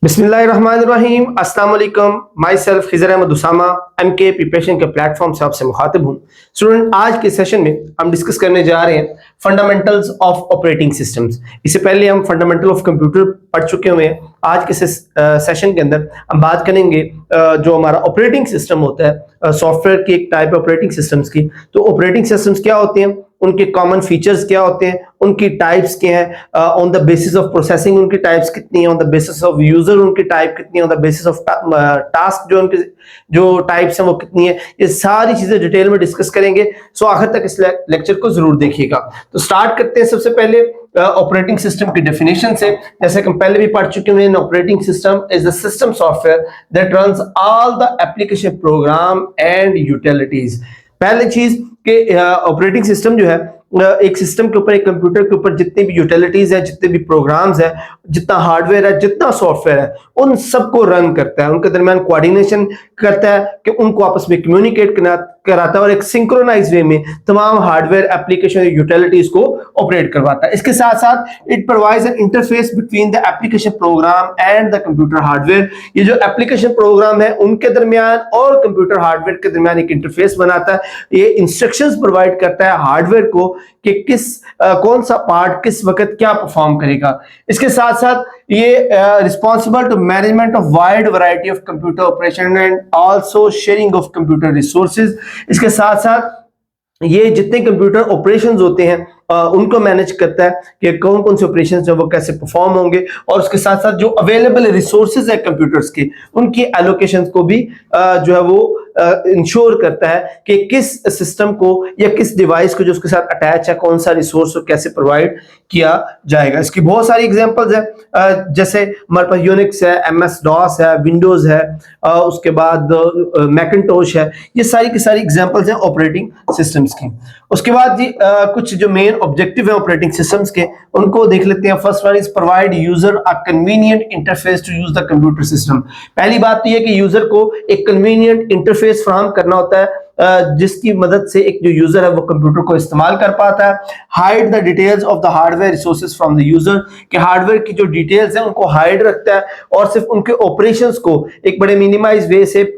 बिस्मिल्लाहिर्रहमानिर्रहीम अस्सलाम वालेकुम। Myself Khizar Ahmed Usama MK preparation के प्लेटफॉर्म से आपसे मुखातिब हूँ। स्टूडेंट, आज के सेशन में हम डिस्कस करने जा रहे हैं फंडामेंटल्स ऑफ ऑपरेटिंग सिस्टम्स। इससे पहले हम फंडामेंटल ऑफ कंप्यूटर पढ़ चुके हुए हैं। आज के सेशन के अंदर हम बात करेंगे जो हमारा ऑपरेटिंग सिस्टम होता है, सॉफ्टवेयर की एक टाइप है ऑपरेटिंग सिस्टम्स की। तो ऑपरेटिंग सिस्टम्स क्या होते हैं, उनके कॉमन फीचर्स क्या होते हैं, उनकी टाइप्स क्या हैं, on the basis of processing उनकी टाइप्स कितनी है, on the basis of user उनकी टाइप कितनी है, on the basis of task जो उनके जो टाइप्स हैं वो कितनी है। ये सारी चीजें डिटेल में डिस्कस करेंगे। सो आखिर तक इस लेक्चर को जरूर देखिएगा। तो स्टार्ट करते हैं सबसे पहले ऑपरेटिंग सिस्टम की डेफिनेशन से। जैसे कि हम पहले भी पढ़ चुके हैं, operating system is the system software that runs all the application program and utilities. पहली चीज कि ऑपरेटिंग सिस्टम जो है एक सिस्टम के ऊपर, एक कंप्यूटर के ऊपर जितने भी यूटिलिटीज है, जितने भी प्रोग्राम्स है, जितना हार्डवेयर है, जितना सॉफ्टवेयर है, उन सबको रन करता है, उनके दरमियान कोऑर्डिनेशन करता है कि उनको आपस में कम्युनिकेट कराता है और एक सिंक्रोनाइज वे में तमाम हार्डवेयर एप्लीकेशन यूटिलिटीज को ऑपरेट करवाता है। इसके साथ साथ it provides N interface between the application program and the computer hardware. ये जो एप्लीकेशन प्रोग्राम है उनके दरमियान और कंप्यूटर हार्डवेयर के दरमियान एक इंटरफेस बनाता है। ये इंस्ट्रक्शंस प्रोवाइड करता है हार्डवेयर को कि कौन सा पार्ट किस वक्त क्या परफॉर्म करेगा। इसके साथ साथ ये responsible to management of wide variety of computer operation and also sharing of computer resources. इसके साथ साथ ये जितने कंप्यूटर ऑपरेशंस होते हैं उनको मैनेज करता है कि कौन कौन से ऑपरेशंस जो वो कैसे परफॉर्म होंगे, और उसके साथ साथ जो अवेलेबल रिसोर्सेज है कंप्यूटर्स के उनकी एलोकेशंस को भी जो है वो इंश्योर करता है कि किस सिस्टम को या किस डिवाइस को जो उसके साथ अटैच है कौन सा रिसोर्स को कैसे प्रोवाइड किया जाएगा। इसकी बहुत सारी एग्जांपल्स है, जैसे हमारे पास यूनिक्स है, MS DOS है, विंडोज है, उसके बाद मैकिंटोश है। ये सारी की सारी एग्जांपल्स हैं ऑपरेटिंग सिस्टम्स की। उसके बाद जी कुछ जो मेन ऑब्जेक्टिव है ऑपरेटिंग सिस्टम्स के उनको देख लेते हैं। First one is provide user a convenient interface to use the computer system. पहली बात तो ये कि यूजर को एक कन्वीनियंट इंटरफेस फराहम करना होता है जिसकी मदद से एक जो यूजर है वो कंप्यूटर को इस्तेमाल कर पाता है। Hide the details of the hardware resources from the user, कि हार्डवेयर की जो डिटेल्स हैं उनको हाइड रखता है और सिर्फ उनके ऑपरेशंस को एक बड़े मिनिमाइज वे से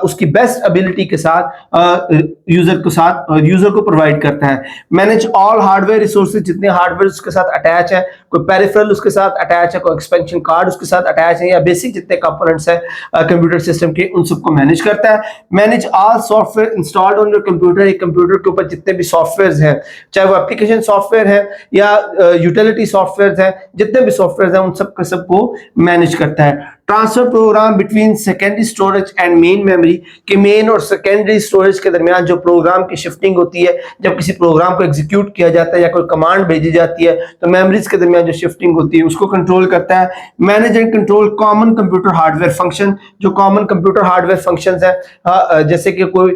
उसकी बेस्ट एबिलिटी के साथ यूजर को प्रोवाइड करता है। मैनेज ऑल हार्डवेयर रिसोर्सेज, जितने हार्डवेयर उसके साथ अटैच है, कोई पेरिफेरल उसके साथ अटैच है, कोई एक्सपेंशन कार्ड उसके साथ अटैच है, या बेसिक जितने कंपोनेंट्स है कंप्यूटर सिस्टम के उन सबको मैनेज करता है। Manage all software installed on your computer, एक कंप्यूटर के ऊपर जितने भी सॉफ्टवेयर हैं, चाहे वो एप्लीकेशन सॉफ्टवेयर है या यूटिलिटी सॉफ्टवेयर है, जितने भी सॉफ्टवेयर हैं उन सबको मैनेज करता है। Transfer program between secondary storage and main memory, के मेन और सेकेंडरी स्टोरेज के दरमियान जो प्रोग्राम की शिफ्टिंग होती है, जब किसी प्रोग्राम को एग्जीक्यूट किया जाता है या कोई कमांड भेजी जाती है तो मेमोरीज के दरमियान जो शिफ्टिंग होती है उसको कंट्रोल करता है। Manage and control common computer hardware function, जो कॉमन कंप्यूटर हार्डवेयर फंक्शंस है, जैसे कि कोई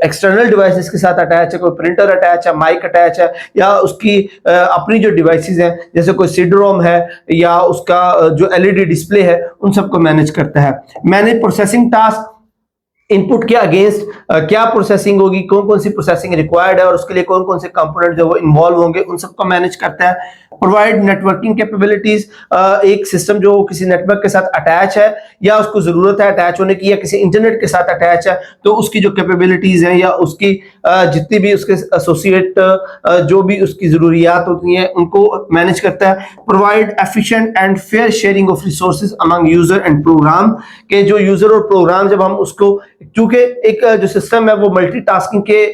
एक्सटर्नल डिवाइसेस के साथ अटैच है, कोई प्रिंटर अटैच है, माइक अटैच है, या उसकी अपनी जो डिवाइसेस हैं जैसे कोई CD-ROM है या उसका जो LED डिस्प्ले है, उन सबको मैनेज करता है। मैनेज प्रोसेसिंग टास्क, इनपुट के अगेंस्ट क्या प्रोसेसिंग होगी, कौन कौन सी प्रोसेसिंग रिक्वायर्ड है और उसके लिए कौन कौन से कंपोनेंट जो वो इन्वॉल्व होंगे उन सबको मैनेज करता है। प्रोवाइड नेटवर्किंग कैपेबिलिटीज, एक सिस्टम जो किसी नेटवर्क के साथ अटैच है या उसको जरूरत है अटैच होने की, या किसी इंटरनेट के साथ अटैच है तो उसकी जो कैपेबिलिटीज हैं या उसकी जितनी भी उसके एसोसिएट जो भी उसकी जरूरियात होती हैं उनको मैनेज करता है। Provide efficient and fair sharing of resources among user and program, के जो यूजर और प्रोग्राम जब हम उसको, क्योंकि एक जो सिस्टम है वो मल्टीटास्किंग के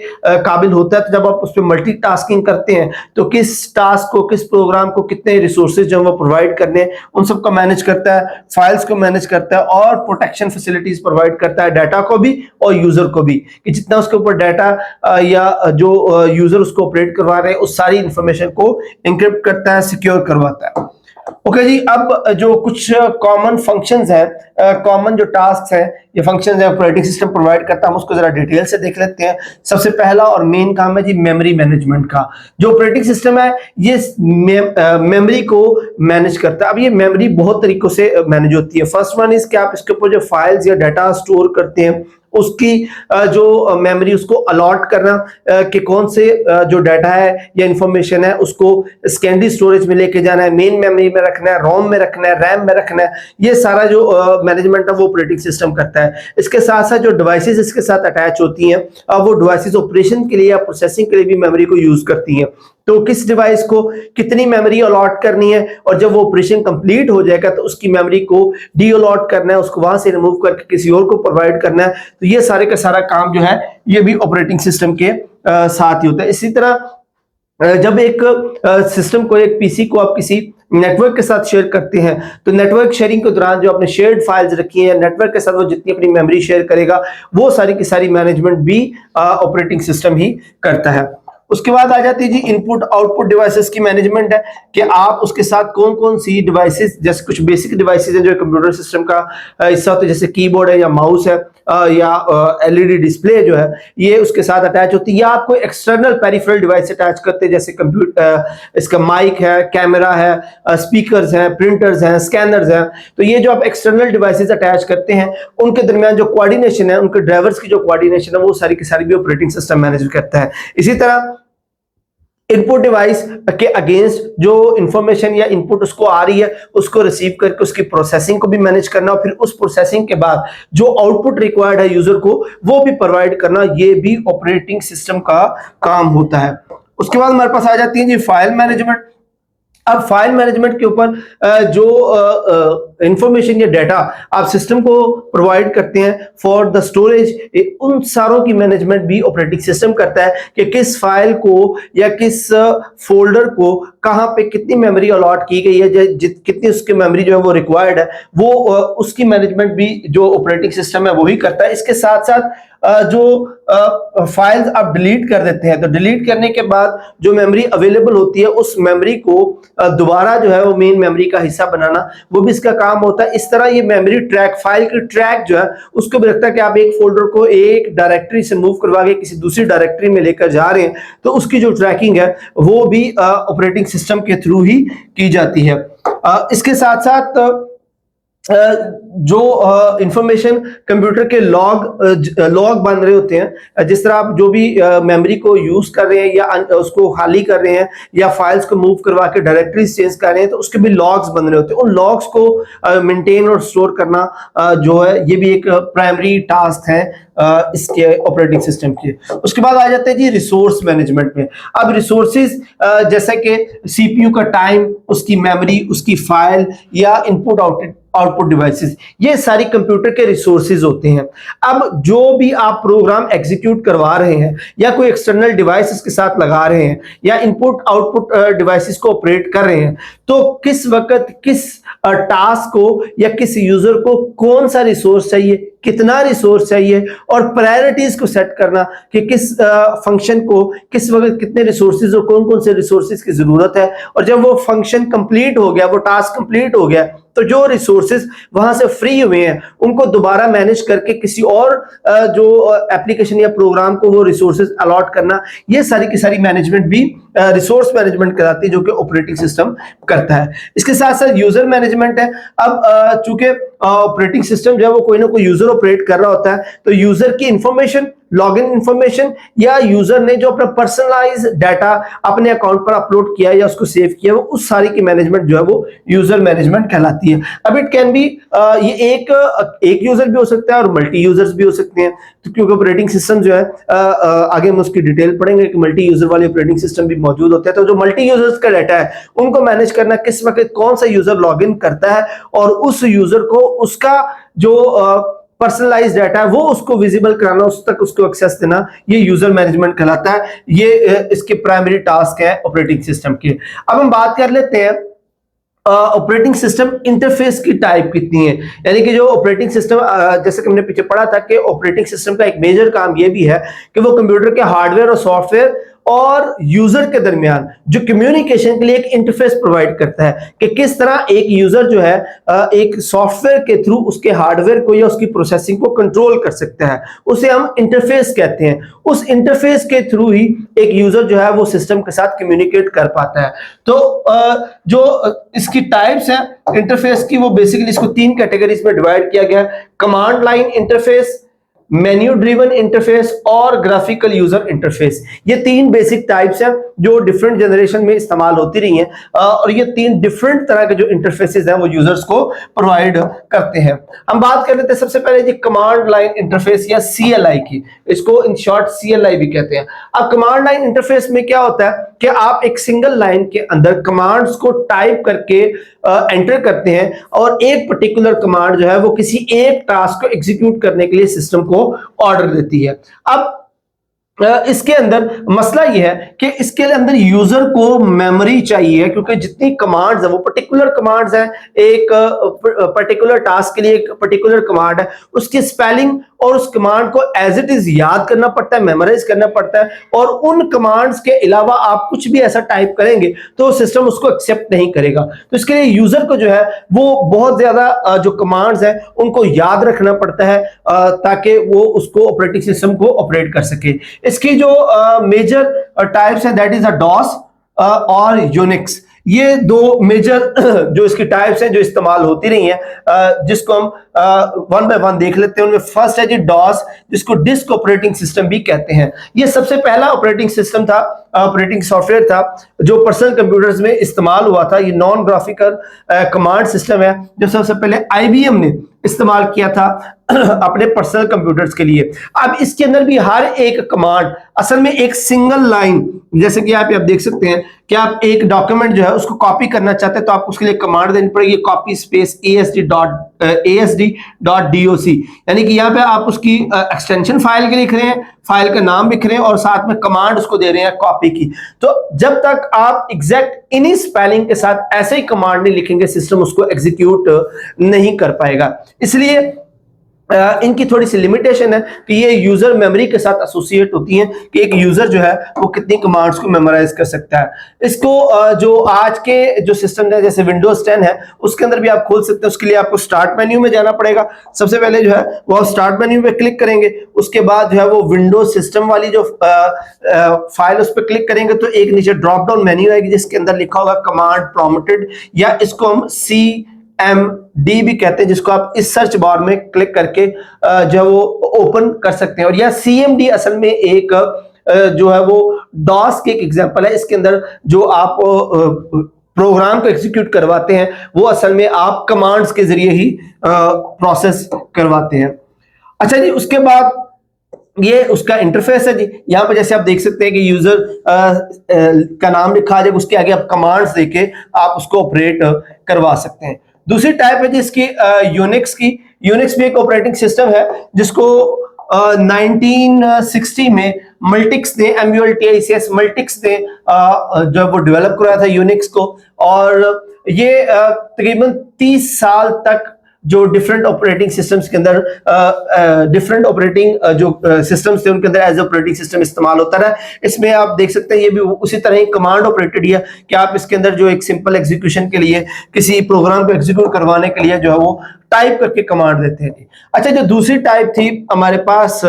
काबिल होता है, तो जब आप उस पर मल्टीटास्किंग करते हैं तो किस टास्क को, किस प्रोग्राम को कितने रिसोर्सेज जो वो प्रोवाइड करने उन सबको मैनेज करता है। फाइल्स को मैनेज करता है और प्रोटेक्शन फैसिलिटीज प्रोवाइड करता है, डाटा को भी और यूजर को भी, कि जितना उसके ऊपर डाटा या जो यूजर उसको ऑपरेट करवा रहे हैं उस सारी इंफॉर्मेशन को एन्क्रिप्ट करता है, सिक्योर करवाता है। ओके जी, अब जो कुछ कॉमन फंक्शंस हैं, कॉमन जो टास्क हैं, ये फंक्शंस हैं ऑपरेटिंग सिस्टम प्रोवाइड करता है, हम उसको जरा डिटेल से देख लेते हैं। सबसे पहला और मेन काम है जी मेमोरी मैनेजमेंट का। जो ऑपरेटिंग सिस्टम है ये मेमोरी को मैनेज करता है। अब ये मेमोरी बहुत तरीकों से मैनेज होती है। फर्स्ट वन इज कि आप इसके ऊपर जो फाइल्स या डाटा स्टोर करते हैं उसकी जो मेमोरी उसको अलॉट करना कि कौन से जो डाटा है या इंफॉर्मेशन है उसको सेकेंडरी स्टोरेज में लेके जाना है, मेन मेमोरी में रखना है, रोम में रखना है, रैम में रखना है, ये सारा जो मैनेजमेंट है वो ऑपरेटिंग सिस्टम करता है। इसके साथ साथ जो डिवाइसेस इसके साथ अटैच होती हैं वो डिवाइसेस ऑपरेशन के लिए या प्रोसेसिंग के लिए भी मेमोरी को यूज करती हैं। तो किस डिवाइस को कितनी मेमोरी अलॉट करनी है और जब वो ऑपरेशन कंप्लीट हो जाएगा तो उसकी मेमोरी को डी अलॉट करना है, उसको वहां से रिमूव करके किसी और को प्रोवाइड करना है। तो ये सारे का सारा काम जो है ये भी ऑपरेटिंग सिस्टम के साथ ही होता है। इसी तरह जब एक सिस्टम को, एक पीसी को आप किसी नेटवर्क के साथ शेयर करते हैं तो नेटवर्क शेयरिंग के दौरान जो आपने शेयर्ड फाइल्स रखी हैं नेटवर्क के साथ, वो जितनी अपनी मेमोरी शेयर करेगा वो सारी की सारी मैनेजमेंट भी ऑपरेटिंग सिस्टम ही करता है। उसके बाद आ जाती है जी इनपुट आउटपुट डिवाइसेस की मैनेजमेंट है कि आप उसके साथ कौन कौन सी डिवाइसेस, जैसे कुछ बेसिक डिवाइसेस हैं जो कंप्यूटर सिस्टम का हिस्सा होते हैं, जैसे कीबोर्ड है या माउस है या एलईडी डिस्प्ले जो है ये उसके साथ अटैच होती है, या आप कोई एक्सटर्नल पेरिफेरल डिवाइस अटैच करते हैं जैसे कंप्यूटर इसका माइक है, कैमरा है, स्पीकर्स हैं, प्रिंटर्स हैं, स्कैनर्स हैं। तो ये जो आप एक्सटर्नल डिवाइसेस अटैच करते हैं उनके दरमियान जो कोऑर्डिनेशन है, उनके ड्राइवर्स की जो कोऑर्डिनेशन है वो सारी की सारी भी ऑपरेटिंग सिस्टम मैनेज करता है। इसी तरह इनपुट डिवाइस के अगेंस्ट जो इंफॉर्मेशन या इनपुट उसको आ रही है उसको रिसीव करके उसकी प्रोसेसिंग को भी मैनेज करना और फिर उस प्रोसेसिंग के बाद जो आउटपुट रिक्वायर्ड है यूजर को वो भी प्रोवाइड करना, ये भी ऑपरेटिंग सिस्टम का काम होता है। उसके बाद हमारे पास आ जाती है जी फाइल मैनेजमेंट। अब फाइल मैनेजमेंट के ऊपर जो इंफॉर्मेशन या डाटा आप सिस्टम को प्रोवाइड करते हैं फॉर द स्टोरेज, उन सारों की मैनेजमेंट भी ऑपरेटिंग सिस्टम करता है कि किस फाइल को या किस फोल्डर को कहां पे कितनी मेमोरी अलॉट की गई है, कितनी उसकी मेमोरी जो है वो रिक्वायर्ड है, वो उसकी मैनेजमेंट भी जो ऑपरेटिंग सिस्टम है वो ही करता है। इसके साथ साथ जो फाइल्स आप डिलीट कर देते हैं तो डिलीट करने के बाद जो मेमोरी अवेलेबल होती है उस मेमोरी को दोबारा जो है वो मेन मेमोरी का हिस्सा बनाना वो भी इसका काम होता है। इस तरह ये मेमोरी ट्रैक, फाइल की ट्रैक जो है उसको भी रखता है कि आप एक फोल्डर को एक डायरेक्टरी से मूव करवा के किसी दूसरी डायरेक्टरी में लेकर जा रहे हैं तो उसकी जो ट्रैकिंग है वो भी ऑपरेटिंग सिस्टम के थ्रू ही की जाती है। इसके साथ साथ जो इंफॉर्मेशन कंप्यूटर के लॉग बन रहे होते हैं, जिस तरह आप जो भी मेमोरी को यूज कर रहे हैं या उसको खाली कर रहे हैं या फाइल्स को मूव करवा के डायरेक्टरीज चेंज कर रहे हैं तो उसके भी लॉग्स बन रहे होते हैं। उन लॉग्स को मेंटेन और स्टोर करना जो है ये भी एक प्राइमरी टास्क है इसके ऑपरेटिंग सिस्टम के। उसके बाद आ जाते हैं जी रिसोर्स मैनेजमेंट में। अब रिसोर्सेज जैसे कि सीपीयू का टाइम, उसकी मेमोरी, उसकी फाइल या इनपुट आउटपुट डिवाइसेस, ये सारी कंप्यूटर के रिसोर्सेज होते हैं। अब जो भी आप प्रोग्राम एग्जीक्यूट करवा रहे हैं या कोई एक्सटर्नल डिवाइस के साथ लगा रहे हैं या इनपुट आउटपुट डिवाइसेस को ऑपरेट कर रहे हैं तो किस वक्त किस टास्क को या किस यूजर को कौन सा रिसोर्स चाहिए, कितना रिसोर्स चाहिए और प्रायोरिटीज को सेट करना कि किस फंक्शन को किस वक्त कितने रिसोर्सेज और कौन कौन से रिसोर्सेज की जरूरत है। और जब वो फंक्शन कंप्लीट हो गया, वो टास्क कंप्लीट हो गया तो जो रिसोर्सेज वहां से फ्री हुए हैं उनको दोबारा मैनेज करके किसी और जो एप्लीकेशन या प्रोग्राम को वो रिसोर्सेज अलॉट करना, ये सारी की सारी मैनेजमेंट भी रिसोर्स मैनेजमेंट कहलाती है जो कि ऑपरेटिंग सिस्टम करता है। इसके साथ साथ यूजर मैनेजमेंट है। अब चूंकि ऑपरेटिंग सिस्टम जो है वो कोई ना कोई यूजर ऑपरेट कर रहा होता है तो यूजर की इंफॉर्मेशन, लॉगिन इंफॉर्मेशन या यूजर ने जो अपना पर्सनलाइज डाटा अपने अकाउंट पर अपलोड किया या उसको सेव किया, वो उस सारी की मैनेजमेंट जो है वो यूजर मैनेजमेंट कहलाती है। अब इट कैन बी ये एक यूजर भी हो सकता है और मल्टी यूजर्स भी हो सकते हैं। तो क्योंकि ऑपरेटिंग सिस्टम जो है आगे हम उसकी डिटेल पढ़ेंगे कि मल्टी यूजर वाले ऑपरेटिंग सिस्टम भी मौजूद होते हैं। तो जो मल्टी यूजर्स का डाटा है उनको मैनेज करना, किस वक्त कौन सा यूजर लॉग इन करता है और उस यूजर को उसका जो पर्सनलाइज्ड डाटा है वो उसको विजिबल कराना, उस तक उसको एक्सेस देना, ये यूजर मैनेजमेंट कहलाता है। ये इसके प्राइमरी टास्क है ऑपरेटिंग सिस्टम के। अब हम बात कर लेते हैं ऑपरेटिंग सिस्टम इंटरफेस की टाइप कितनी है। यानी कि जो ऑपरेटिंग सिस्टम, जैसे कि हमने पीछे पढ़ा था कि ऑपरेटिंग सिस्टम का एक मेजर काम ये भी है कि वो कंप्यूटर के हार्डवेयर और सॉफ्टवेयर और यूजर के दरमियान जो कम्युनिकेशन के लिए एक इंटरफेस प्रोवाइड करता है कि किस तरह एक यूजर जो है एक सॉफ्टवेयर के थ्रू उसके हार्डवेयर को या उसकी प्रोसेसिंग को कंट्रोल कर सकता है, उसे हम इंटरफेस कहते हैं। उस इंटरफेस के थ्रू ही एक यूजर जो है वो सिस्टम के साथ कम्युनिकेट कर पाता है। तो जो इसकी टाइप्स हैं इंटरफेस की, वो बेसिकली इसको 3 कैटेगरीज में डिवाइड किया गया है। Command line interface, menu driven interface और ग्राफिकल यूजर इंटरफेस। ये तीन बेसिक टाइप्स हैं जो डिफरेंट जनरेशन में इस्तेमाल होती रही हैं, और ये तीन डिफरेंट तरह के जो इंटरफेसेस हैं वो यूजर्स को प्रोवाइड करते हैं। हम बात कर लेते हैं सबसे पहले जी कमांड लाइन इंटरफेस या CLI की, इसको इन शॉर्ट CLI भी कहते हैं। अब कमांड लाइन इंटरफेस में क्या होता है कि आप एक सिंगल लाइन के अंदर कमांड्स को टाइप करके एंटर करते हैं, और एक पर्टिकुलर कमांड जो है वो किसी एक टास्क को एग्जीक्यूट करने के लिए सिस्टम को ऑर्डर देती है। अब इसके अंदर मसला यह है कि इसके अंदर यूजर को मेमोरी चाहिए, क्योंकि जितनी कमांड्स है वो पर्टिकुलर कमांड्स है, एक पर्टिकुलर टास्क के लिए एक पर्टिकुलर कमांड है, उसकी स्पेलिंग और उस कमांड को एज इट इज याद करना पड़ता है, मेमोराइज करना पड़ता है, और उन कमांड्स के अलावा आप कुछ भी ऐसा टाइप करेंगे तो सिस्टम उसको एक्सेप्ट नहीं करेगा। तो इसके लिए यूजर को जो है वो बहुत ज्यादा जो कमांड्स है उनको याद रखना पड़ता है, ताकि वो उसको ऑपरेटिंग सिस्टम को ऑपरेट कर सके। इसकी जो मेजर टाइप्स है दैट इज डॉस और यूनिक्स। ये दो मेजर जो इसकी टाइप्स हैं जो इस्तेमाल होती रही हैं, जिसको हम वन बाय वन देख लेते हैं। उनमें फर्स्ट है जी डॉस, जिसको डिस्क ऑपरेटिंग सिस्टम भी कहते हैं। ये सबसे पहला ऑपरेटिंग सिस्टम था, ऑपरेटिंग सॉफ्टवेयर था जो पर्सनल कंप्यूटर्स में इस्तेमाल हुआ था। ये नॉन ग्राफिकल कमांड सिस्टम है जो सबसे पहले IBM ने इस्तेमाल किया था अपने पर्सनल कंप्यूटर्स के लिए। अब इसके अंदर भी हर एक कमांड असल में एक सिंगल लाइन, जैसे कि आप देख सकते हैं कि आप एक डॉक्यूमेंट जो है उसको कॉपी करना चाहते हैं तो आपको उसके लिए कमांड देनी पड़ेगी, कॉपी स्पेस ASD.doc, यानी कि यहाँ पे आप उसकी एक्सटेंशन फाइल के लिख रहे हैं, फाइल का नाम लिख रहे हैं और साथ में कमांड उसको दे रहे हैं कॉपी की। तो जब तक आप एग्जैक्ट इन्हीं स्पेलिंग के साथ ऐसे ही कमांड नहीं लिखेंगे सिस्टम उसको एग्जीक्यूट नहीं कर पाएगा। इसलिए इनकी थोड़ी सी लिमिटेशन है कि ये यूजर मेमोरी के साथ एसोसिएट होती हैं कि एक यूजर जो है वो कितनी कमांड्स को मेमोराइज कर सकता है। इसको जो आज के जो सिस्टम है जैसे विंडोज 10 है उसके अंदर भी आप खोल सकते हैं। उसके लिए आपको स्टार्ट मेन्यू में जाना पड़ेगा। सबसे पहले जो है वो स्टार्ट मेन्यू पे क्लिक करेंगे, उसके बाद जो है वो विंडोज सिस्टम वाली जो फाइल उस पर क्लिक करेंगे तो एक नीचे ड्रॉप डाउन मेन्यू आएगी जिसके अंदर लिखा होगा कमांड प्रॉम्प्टेड, या इसको हम CMD भी कहते हैं, जिसको आप इस सर्च बार में क्लिक करके जो वो ओपन कर सकते हैं। और यह CMD असल में एक जो है वो डॉस की एक एग्जांपल है। इसके अंदर जो आप प्रोग्राम को एग्जीक्यूट करवाते हैं वो असल में आप कमांड्स के जरिए ही प्रोसेस करवाते हैं। अच्छा जी, उसके बाद ये उसका इंटरफेस है जी। यहाँ पर जैसे आप देख सकते हैं कि यूजर का नाम लिखा है, उसके आगे आप कमांड्स देके आप उसको ऑपरेट करवा सकते हैं। दूसरी टाइप है जी इसकी यूनिक्स की। यूनिक्स भी एक ऑपरेटिंग सिस्टम है जिसको 1960 में मल्टिक्स ने, MULTICS मल्टिक्स ने जब वो डेवलप कराया था यूनिक्स को, और ये तकरीबन 30 साल तक जो डिफरेंट ऑपरेटिंग सिस्टम्स के अंदर डिफरेंट ऑपरेटिंग जो सिस्टम्स थे उनके अंदर एज ऑपरेटिंग सिस्टम इस्तेमाल होता रहा। इसमें आप देख सकते हैं ये भी उसी तरह ही कमांड ऑपरेटेड है कि आप इसके अंदर जो एक सिंपल एग्जीक्यूशन के लिए किसी प्रोग्राम को एग्जीक्यूट करवाने के लिए जो है वो टाइप करके कमांड देते हैं। अच्छा, जो दूसरी टाइप थी हमारे पास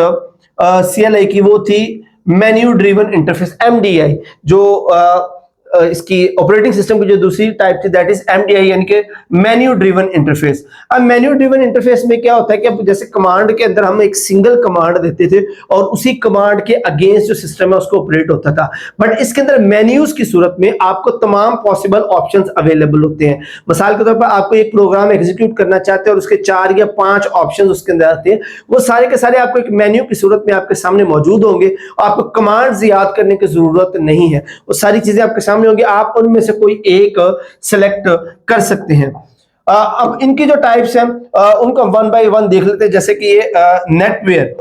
CLI की, वो थी मेन्यू ड्रिवन इंटरफेस, MDI। जो इसकी ऑपरेटिंग सिस्टम की जो दूसरी टाइप थी दैट इज MDI, यानी कि मेन्यू ड्रिवन इंटरफेस। अब मेन्यू ड्रिवन इंटरफेस में क्या होता है कि अब जैसे कमांड के अंदर हम एक सिंगल कमांड देते थे और उसी कमांड के अगेंस्ट जो सिस्टम है उसको ऑपरेट होता था, बट इसके अंदर मेन्यूज की सूरत में आपको तमाम पॉसिबल ऑप्शंस अवेलेबल होते हैं। मिसाल के तौर पर आपको एक प्रोग्राम एग्जीक्यूट करना चाहते हैं और उसके 4 या 5 ऑप्शंस उसके अंदर आते हैं, वो सारे के सारे आपको एक मेन्यू की सूरत में आपके सामने मौजूद होंगे। आपको कमांड्स याद करने की जरूरत नहीं है, वो सारी चीजें आपके सामने होंगे, आप उनमें से कोई एक सेलेक्ट कर सकते हैं। अब इनकी जो टाइप्स हैं उनको वन बाय वन देख लेते हैं। जैसे कि ये नेटवेयर,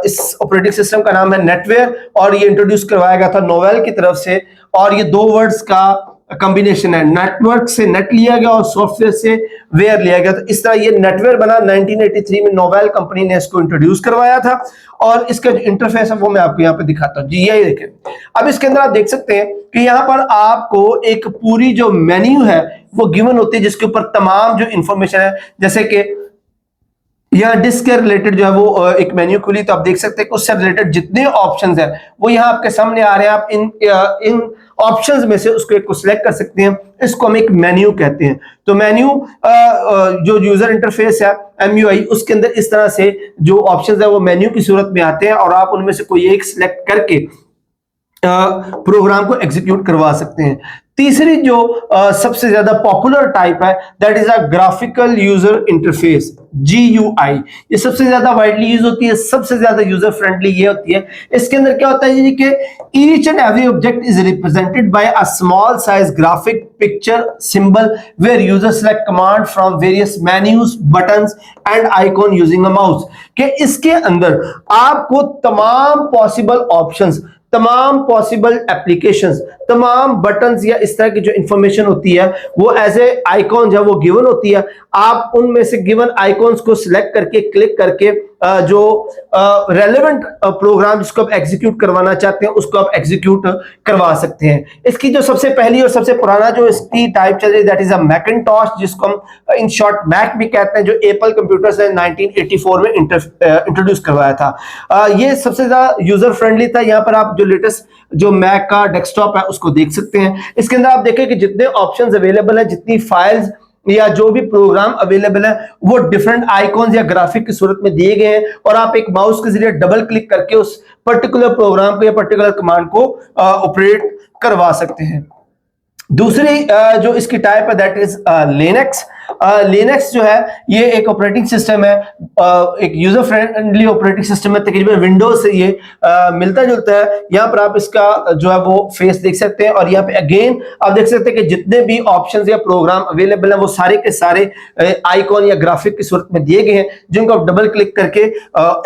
इस ऑपरेटिंग सिस्टम का नाम है नेटवेयर और ये इंट्रोड्यूस करवाया गया था नोवेल की तरफ से, और ये 2 वर्ड्स का कॉम्बिनेशन है। नेटवर्क से नेट लिया गया और सॉफ्टवेयर से वेयर लिया गया, तो इस तरह ये नेटवेयर बना। 1983 में नोवेल कंपनी ने इसको इंट्रोड्यूस करवाया था, और इसका जो इंटरफेस है वो मैं आपको यहाँ पे दिखाता हूँ जी। यही देखें, अब इसके अंदर आप देख सकते हैं कि यहाँ पर आपको एक पूरी जो मेन्यू है वो गिवन होती है, जिसके ऊपर तमाम जो इंफॉर्मेशन है, जैसे कि यहाँ डिस्क के रिलेटेड जो है वो एक मेन्यू खुली, तो आप देख सकते हैं कि उससे रिलेटेड जितने ऑप्शंस हैं वो यहाँ आपके सामने आ रहे हैं। आप इन ऑप्शंस में से उसको एक को सिलेक्ट कर सकते हैं। इसको हम एक मेन्यू कहते हैं। तो मेन्यू जो यूजर इंटरफेस है MUI, उसके अंदर इस तरह से जो ऑप्शंस है वो मेन्यू की सूरत में आते हैं और आप उनमें से कोई एक सिलेक्ट करके प्रोग्राम को एग्जीक्यूट करवा सकते हैं। तीसरी जो सबसे ज्यादा पॉपुलर टाइप है that is a graphical user interface, GUI। ये सबसे ज्यादा वाइडली यूज होती है, सबसे ज्यादा यूजर फ्रेंडली ये होती है। इसके अंदर क्या होता है जी कि each and every object is represented by a small size graphic picture symbol where user select command from various menus buttons and icon using a mouse. कि इसके अंदर आपको तमाम पॉसिबल ऑप्शंस, तमाम पॉसिबल एप्लीकेशंस, तमाम बटन्स या इस तरह की जो इंफॉर्मेशन होती है वो एज ए आइकॉन जब वो गिवन होती है, आप उनमें से गिवन आइकॉन्स को सिलेक्ट करके क्लिक करके जो रेलेवेंट प्रोग्राम जिसको आप एग्जीक्यूट करवाना चाहते हैं उसको आप एग्जीक्यूट करवा सकते हैं। इसकी जो सबसे पहली और सबसे पुराना जो इसकी टाइप चल रही है दैट इज अ मैकिंटॉश, जिसको हम इन शॉर्ट मैक भी कहते हैं, जो एप्पल कंप्यूटर्स ने 1984 में इंट्रोड्यूस करवाया था। ये सबसे ज्यादा यूजर फ्रेंडली था। यहाँ पर आप जो लेटेस्ट जो मैक का डेस्कटॉप है उसको देख सकते हैं। इसके अंदर आप देखें कि जितने ऑप्शंस अवेलेबल हैं, जितनी फाइल्स या जो भी प्रोग्राम अवेलेबल है वो डिफरेंट आइकॉन्स या ग्राफिक की सूरत में दिए गए हैं और आप एक माउस के जरिए डबल क्लिक करके उस पर्टिकुलर प्रोग्राम को या पर्टिकुलर कमांड को ऑपरेट करवा सकते हैं। दूसरी जो इसकी टाइप है दैट इज लिनक्स। लिनक्स जो है ये एक ऑपरेटिंग सिस्टम है, एक यूजर फ्रेंडली ऑपरेटिंग सिस्टम है, तकरीबन विंडोज से ये मिलता जुलता है। यहाँ पर आप इसका जो है वो फेस देख सकते हैं और यहाँ पे अगेन आप देख सकते हैं कि जितने भी ऑप्शंस या प्रोग्राम अवेलेबल हैं वो सारे के सारे आइकॉन या ग्राफिक की सूरत में दिए गए हैं जिनको आप डबल क्लिक करके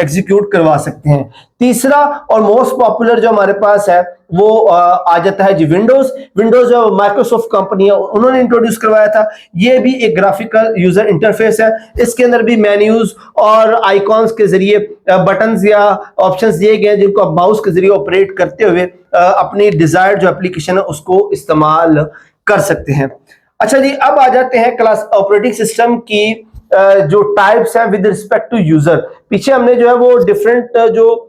एग्जीक्यूट करवा सकते हैं। तीसरा और मोस्ट पॉपुलर जो हमारे पास है वो आ जाता है जी विंडोज। विंडोज जो माइक्रोसॉफ्ट कंपनी है उन्होंने इंट्रोड्यूस करवाया था। ये भी एक ग्राफिकल यूजर इंटरफेस है। इसके अंदर भी मेन्यूज और आइकॉन्स के जरिए बटन्स या ऑप्शंस दिए गए हैं जिनको आप माउस के जरिए ऑपरेट करते हुए अपनी डिजायर्ड जो एप्लीकेशन है उसको इस्तेमाल कर सकते हैं। अच्छा जी, अब आ जाते हैं क्लास ऑपरेटिंग सिस्टम की जो टाइप्स है विद रिस्पेक्ट टू यूजर। पीछे हमने जो है वो डिफरेंट जो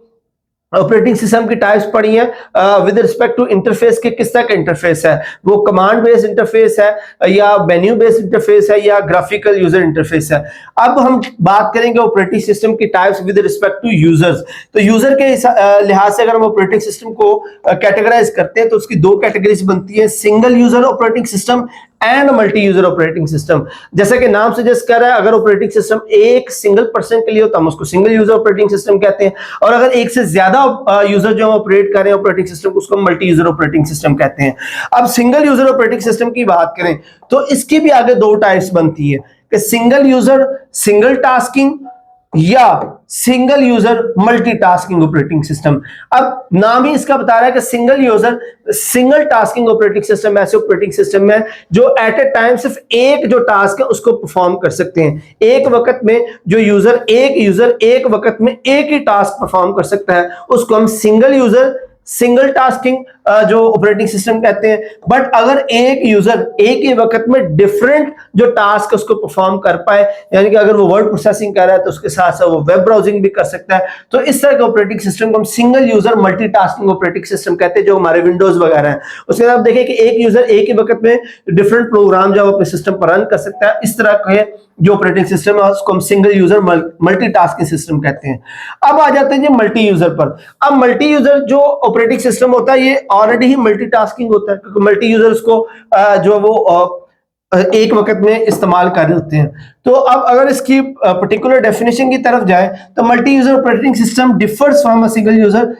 ऑपरेटिंग सिस्टम की टाइप्स पढ़ी हैं विद रिस्पेक्ट टू इंटरफेस के, किस तरह का इंटरफेस है, वो कमांड बेस्ड इंटरफेस है या मेन्यू बेस्ड इंटरफेस है या ग्राफिकल यूजर इंटरफेस है। अब हम बात करेंगे ऑपरेटिंग सिस्टम की types with respect to users. तो यूजर के लिहाज से अगर हम ऑपरेटिंग सिस्टम को कैटेगराइज करते हैं तो उसकी दो कैटेगरीज बनती है, single user operating system and multi user operating system. जैसा कि नाम सजेस्ट कर रहा है, अगर ऑपरेटिंग सिस्टम एक सिंगल पर्सन के लिए हो तो हम उसको सिंगल यूजर ऑपरेटिंग सिस्टम कहते हैं, और अगर एक से ज्यादा यूजर जो हम ऑपरेट कर रहे हैं ऑपरेटिंग सिस्टम को उसको हम मल्टी यूजर ऑपरेटिंग सिस्टम कहते हैं। अब सिंगल यूजर ऑपरेटिंग सिस्टम की बात करें तो इसकी भी आगे दो टाइप्स बनती है कि सिंगल यूजर सिंगल टास्किंग या single user multitasking operating system. अब नाम ही इसका बता रहा है कि single user single tasking operating system ऐसे ऑपरेटिंग सिस्टम है जो एट ए टाइम सिर्फ एक जो टास्क है उसको परफॉर्म कर सकते हैं। एक वक्त में जो यूजर एक वक्त में एक ही टास्क परफॉर्म कर सकता है उसको हम सिंगल यूजर सिंगल टास्किंग जो ऑपरेटिंग सिस्टम कहते हैं। बट अगर एक यूजर एक ही वक्त में डिफरेंट जो टास्क उसको परफॉर्म कर पाए, यानी कि अगर वो वर्ड प्रोसेसिंग कर रहा है तो उसके साथ साथ वो वेब ब्राउजिंग भी कर सकता है, तो इस तरह के ऑपरेटिंग सिस्टम को हम single user multitasking operating system कहते हैं, जो हमारे विंडोज वगैरह है। उसके बाद आप देखें कि एक यूजर एक ही वक्त में डिफरेंट प्रोग्राम जो अपने सिस्टम पर रन कर सकता है, इस तरह के जो ऑपरेटिंग सिस्टम है उसको हम सिंगल यूजर मल्टीटास्किंग सिस्टम कहते हैं। अब आ जाते हैं जी मल्टी यूजर पर। अब मल्टी यूजर जो ऑपरेटिंग सिस्टम होता है ये ऑलरेडी ही मल्टीटास्किंग होता है, क्योंकि मल्टी यूजर उसको जो वो एक वक्त में इस्तेमाल कर रहे होते हैं। तो अब अगर इसकी पर्टिकुलर डेफिनेशन की तरफ जाए तो multi user operating system differs from a single user.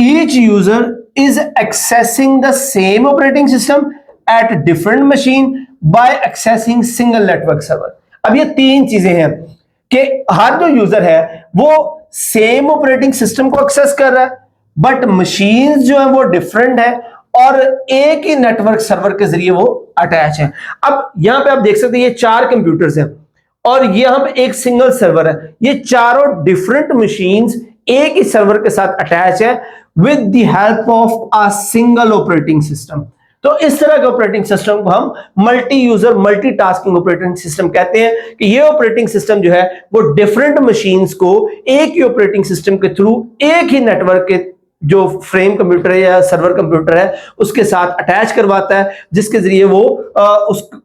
Each user is accessing the same operating system at different machine by accessing single network server. अब ये तीन चीजें हैं कि हर जो यूजर है वो सेम ऑपरेटिंग सिस्टम को एक्सेस कर रहा है, बट मशीन्स जो है वो डिफरेंट है और एक ही नेटवर्क सर्वर के जरिए वो अटैच है। अब यहां पे आप देख सकते हैं ये चार कंप्यूटर्स हैं और यहां पे एक सिंगल सर्वर है। ये चारों डिफरेंट मशीन्स एक ही सर्वर के साथ अटैच है with the help of a single operating system. तो इस तरह के ऑपरेटिंग सिस्टम को हम multi user multitasking operating system कहते हैं कि ये ऑपरेटिंग सिस्टम जो है वो डिफरेंट मशीन्स को एक ही ऑपरेटिंग सिस्टम के थ्रू एक ही नेटवर्क के जो फ्रेम कंप्यूटर है या सर्वर कंप्यूटर है उसके साथ अटैच करवाता है, जिसके जरिए वो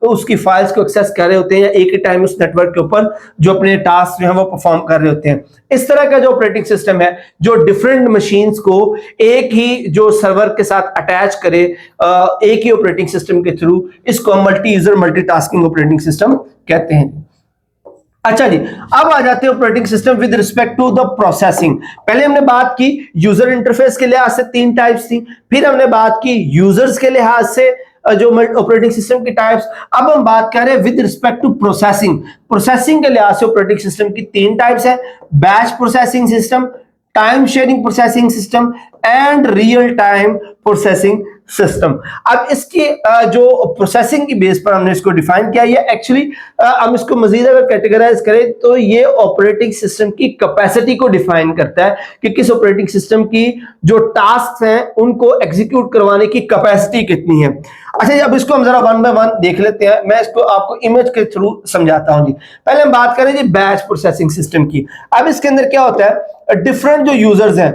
उसकी फाइल्स को एक्सेस कर रहे होते हैं या एक ही टाइम उस नेटवर्क के ऊपर जो अपने टास्क जो है वो परफॉर्म कर रहे होते हैं। इस तरह का जो ऑपरेटिंग सिस्टम है जो डिफरेंट मशीन्स को एक ही जो सर्वर के साथ अटैच करे एक ही ऑपरेटिंग सिस्टम के थ्रू, इसको हम multi user multitasking operating system कहते हैं। अच्छा जी, अब आ जाते हैं operating system with respect to the processing. पहले हमने बात की यूजर इंटरफेस के लिहाज से 3 टाइप्स थी, फिर हमने बात की यूजर्स के लिहाज से जो ऑपरेटिंग सिस्टम की टाइप्स। अब हम बात कर रहे हैं with respect to processing. Processing के लिहाज से ऑपरेटिंग सिस्टम की 3 टाइप्स है, batch processing system, time sharing processing system and real time processing system. अब इसकी जो प्रोसेसिंग की बेस पर हमने इसको डिफाइन किया, ये एक्चुअली हम इसको मजीद अगर कैटेगराइज करें तो ये ऑपरेटिंग सिस्टम की कैपेसिटी को डिफाइन करता है कि किस ऑपरेटिंग सिस्टम की जो टास्क हैं उनको एग्जीक्यूट करवाने की कैपेसिटी कितनी है। अच्छा, अब इसको हम जरा वन बाय वन देख लेते हैं, मैं इसको आपको इमेज के थ्रू समझाता हूं जी। पहले हम बात करें जी बैच प्रोसेसिंग सिस्टम की। अब इसके अंदर क्या होता है, डिफरेंट जो यूजर्स हैं,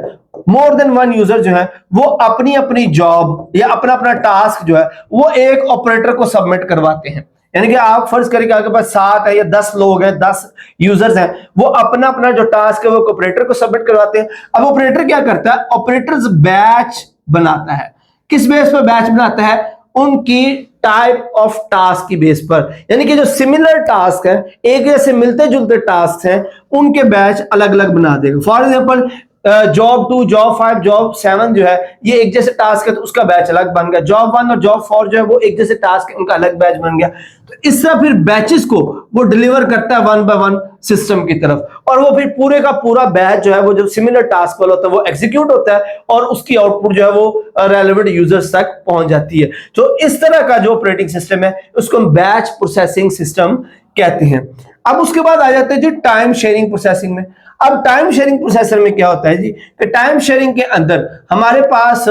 मोर देन वन यूजर जो है वो अपनी अपनी जॉब या अपना अपना टास्क जो है वो एक ऑपरेटर को सबमिट करवाते हैं। यानी कि आप फर्ज करें कि आपके पास 7 है या 10 लोग हैं, 10 यूजर्स हैं, वो अपना अपना जो टास्क है वो ऑपरेटर को सबमिट करवाते हैं। अब ऑपरेटर क्या करता है, ऑपरेटर्स बैच बनाता है। किस बेस पर बैच बनाता है, उनकी टाइप ऑफ टास्क की बेस पर, यानी कि जो सिमिलर टास्क है, एक जैसे मिलते जुलते टास्क हैं, उनके बैच अलग अलग बना देगा। For example job 2, job 5, job 7 जो है ये एक जैसे टास्क है तो उसका बैच अलग बन गया। जॉब 1 और जॉब 4 जो है वो एक जैसे टास्क है, उनका अलग बैच बन गया। तो इस तरह फिर बैचेस को वो डिलीवर करता है वन बाय वन सिस्टम की तरफ, और वो फिर पूरे का पूरा बैच जो है वो जो सिमिलर टास्क वाला होता है वो एग्जीक्यूट होता है और उसकी आउटपुट जो है वो रेलेवेंट यूजर्स तक पहुंच जाती है। तो इस तरह का जो ऑपरेटिंग सिस्टम है उसको हम बैच प्रोसेसिंग सिस्टम कहते हैं। अब उसके बाद आ जाते हैं जी टाइम शेयरिंग प्रोसेसिंग में। अब टाइम शेयरिंग प्रोसेसर में क्या होता है जी कि टाइम शेयरिंग के अंदर हमारे पास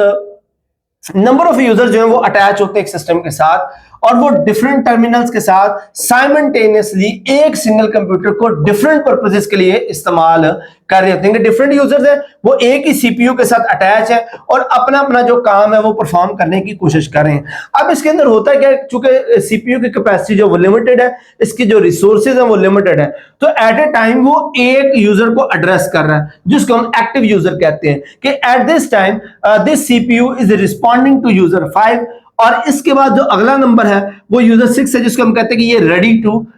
नंबर ऑफ यूजर जो है वो अटैच होते हैं एक सिस्टम के साथ, और वो डिफरेंट टर्मिनल्स के साथ साइमल्टेनियसली एक सिंगल कंप्यूटर को डिफरेंट पर्पसेस के लिए इस्तेमाल कर रहे होते हैं। डिफरेंट यूजर्स हैं वो एक ही सीपीयू के साथ अटैच है और अपना अपना जो काम है वो परफॉर्म करने की कोशिश कर रहे हैं। अब इसके अंदर होता है क्या, चूंकि सीपीयू की कैपेसिटी जो वो लिमिटेड है, इसकी जो रिसोर्सेज है वो लिमिटेड है, तो एट ए टाइम वो एक यूजर को एड्रेस कर रहा है जिसको हम एक्टिव यूजर कहते हैं कि at this time this CPU is responding to user 5, और इसके बाद जो अगला नंबर है वो यूजर 6 है जिसको हम कहते हैं कि ये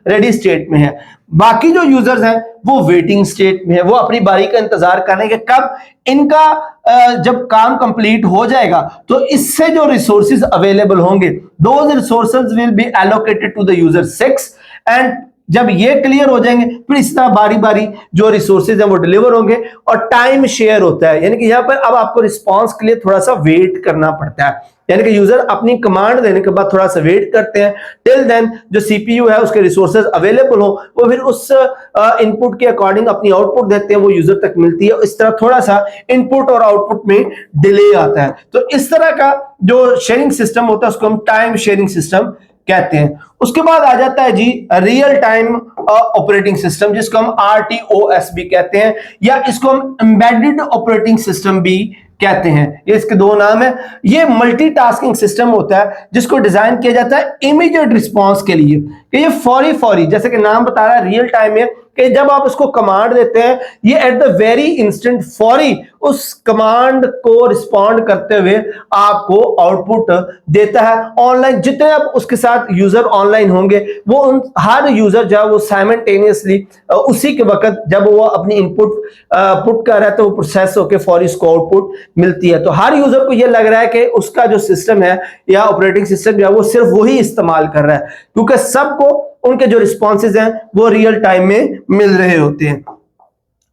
रेडी स्टेट में है। बाकी जो यूजर्स हैं वो वेटिंग स्टेट में है, वो अपनी बारी का इंतजार कर रहे हैं कि कब इनका जब काम कंप्लीट हो जाएगा तो इससे जो रिसोर्सेज अवेलेबल होंगे those resources will be allocated to the user 6, and जब ये क्लियर हो जाएंगे फिर इस तरह बारी बारी जो रिसोर्सेज हैं वो डिलीवर होंगे और टाइम शेयर होता है। यानी कि यहां पर अब आपको रिस्पांस के लिए थोड़ा सा वेट करना पड़ता है, यानी कि यूजर अपनी कमांड देने के बाद थोड़ा सा वेट करते हैं टिल देन जो सीपीयू है उसके रिसोर्सेज अवेलेबल हो, वो फिर उस इनपुट के अकॉर्डिंग अपनी आउटपुट देते हैं, वो यूजर तक मिलती है। इस तरह थोड़ा सा इनपुट और आउटपुट में डिले आता है। तो इस तरह का जो शेयरिंग सिस्टम होता है उसको हम टाइम शेयरिंग सिस्टम कहते हैं। उसके बाद आ जाता है जी रियल टाइम ऑपरेटिंग सिस्टम, जिसको हम RTOS भी कहते हैं या इसको हम एम्बेडेड ऑपरेटिंग सिस्टम भी कहते हैं। ये इसके दो नाम है। ये मल्टीटास्किंग सिस्टम होता है जिसको डिजाइन किया जाता है इमीडिएट रिस्पांस के लिए, कि ये फौरी जैसे कि नाम बता रहा है रियल टाइम है कि जब आप उसको कमांड देते हैं ये एट द वेरी इंस्टेंट फौरी उस कमांड को रिस्पॉन्ड करते हुए आपको आउटपुट देता है। ऑनलाइन जितने आप उसके साथ यूजर ऑनलाइन होंगे वो उन हर यूजर जो है वो साइमल्टेनियसली उसी के वक्त जब वो अपनी इनपुट पुट कर रहा है तो वो प्रोसेस होकर फौरी उसको आउटपुट मिलती है। तो हर यूजर को ये लग रहा है कि उसका जो सिस्टम है या ऑपरेटिंग सिस्टम जो है वो सिर्फ वही इस्तेमाल कर रहा है, क्योंकि सबको उनके जो रिस्पॉन्सेज हैं वो रियल टाइम में मिल रहे होते हैं।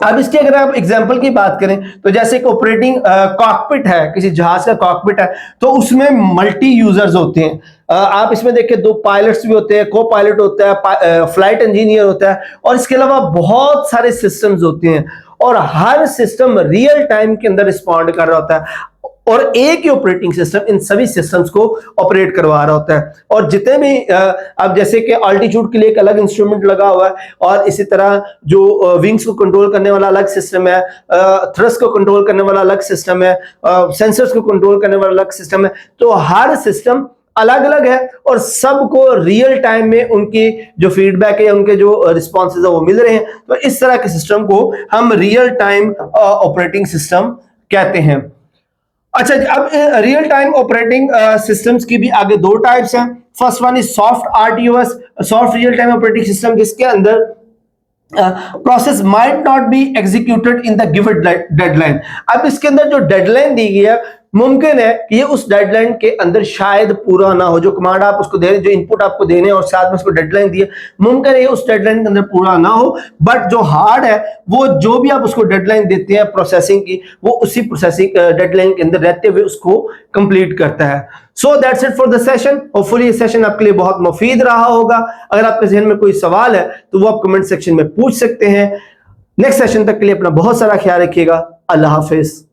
अब इसकी अगर आप एग्जांपल की बात करें तो जैसे एक ऑपरेटिंग कॉकपिट है, किसी जहाज का कॉकपिट है, तो उसमें मल्टी यूजर्स होते हैं। आप इसमें देखिए दो पायलट्स भी होते हैं, को पायलट होता है, फ्लाइट इंजीनियर होता है, और इसके अलावा बहुत सारे सिस्टम्स होते हैं और हर सिस्टम रियल टाइम के अंदर रिस्पॉन्ड कर रहा होता है। और एक ही ऑपरेटिंग सिस्टम इन सभी सिस्टम्स को ऑपरेट करवा रहा होता है। और जितने भी अब जैसे कि अल्टीट्यूड के लिए एक अलग इंस्ट्रूमेंट लगा हुआ है, और इसी तरह जो विंग्स को कंट्रोल करने वाला अलग सिस्टम है, थ्रस्ट को कंट्रोल करने वाला अलग सिस्टम है, सेंसर्स को कंट्रोल करने वाला अलग सिस्टम है। तो हर सिस्टम अलग अलग है और सबको रियल टाइम में उनकी जो फीडबैक है या उनके जो रिस्पॉन्सेज है वो मिल रहे हैं। तो इस तरह के सिस्टम को हम रियल टाइम ऑपरेटिंग सिस्टम कहते हैं। अच्छा जी, अब रियल टाइम ऑपरेटिंग सिस्टम्स की भी आगे दो टाइप्स हैं। First one is soft RTOS, soft real time operating system, जिसके अंदर process might not be executed in the given deadline. अब इसके अंदर जो डेडलाइन दी गई है, मुमकिन है कि ये उस डेडलाइन के अंदर शायद पूरा ना हो। जो कमांड आप उसको दे रहे, जो इनपुट आपको देने और साथ में उसको डेडलाइन दी है, मुमकिन है उस डेडलाइन के अंदर पूरा ना हो। बट जो हार्ड है वो जो भी आप उसको डेडलाइन देते हैं प्रोसेसिंग की, वो उसी प्रोसेसिंग डेडलाइन के अंदर रहते हुए उसको कंप्लीट करता है। So that's it for the session. Hopefully ये सेशन आपके लिए बहुत मुफीद रहा होगा। अगर आपके जहन में कोई सवाल है तो वो आप कमेंट सेक्शन में पूछ सकते हैं। नेक्स्ट सेशन तक के लिए अपना बहुत सारा ख्याल रखिएगा। अल्लाह हाफिज।